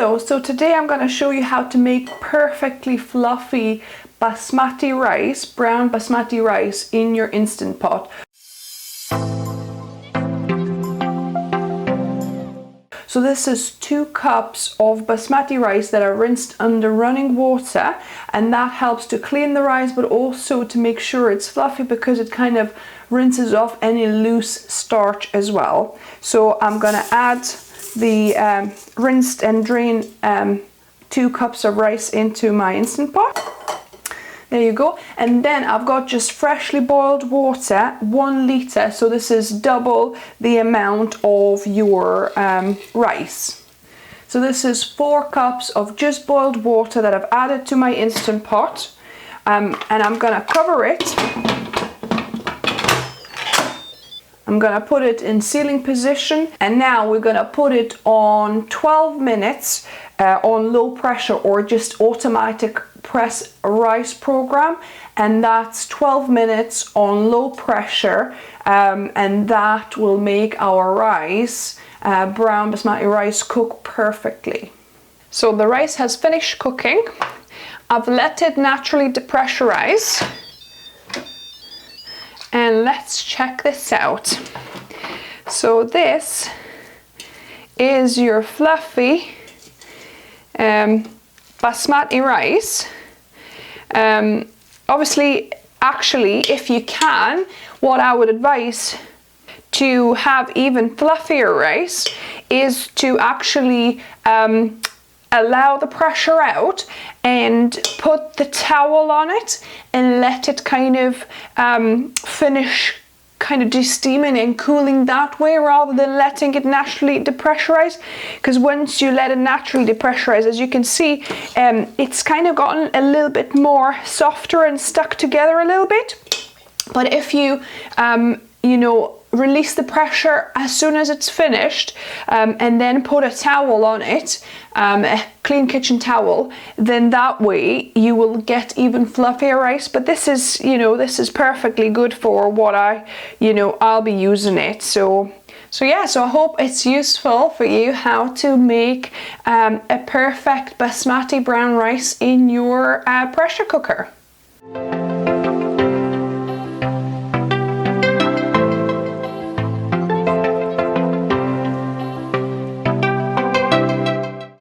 Hello, so today I'm going to show you how to make perfectly fluffy basmati rice, brown basmati rice in your Instant Pot. So this is 2 cups of basmati rice that are rinsed under running water, and that helps to clean the rice but also to make sure it's fluffy because it kind of rinses off any loose starch as well. So I'm going to add the rinsed and drained 2 cups of rice into my Instant Pot. There you go. And then I've got just freshly boiled water, 1 litre, so this is double the amount of your rice. So this is 4 cups of just boiled water that I've added to my Instant Pot, and I'm gonna cover it. I'm gonna put it in sealing position, and now we're gonna put it on 12 minutes on low pressure or just automatic press rice program, and that's 12 minutes on low pressure, and that will make our rice, brown basmati rice, cook perfectly. So the rice has finished cooking. I've let it naturally depressurize. And let's check this out. So this is your fluffy basmati rice. Obviously, actually, if you can, what I would advise to have even fluffier rice is to actually allow the pressure out and put the towel on it and let it kind of finish kind of de-steaming and cooling that way rather than letting it naturally depressurize, because once you let it naturally depressurize, as you can see, it's kind of gotten a little bit more softer and stuck together a little bit. But if you you know, release the pressure as soon as it's finished, and then put a towel on it, a clean kitchen towel, then that way you will get even fluffier rice. But this is, you know, this is perfectly good for what I'll be using it. So yeah, so I hope it's useful for you how to make a perfect basmati brown rice in your pressure cooker.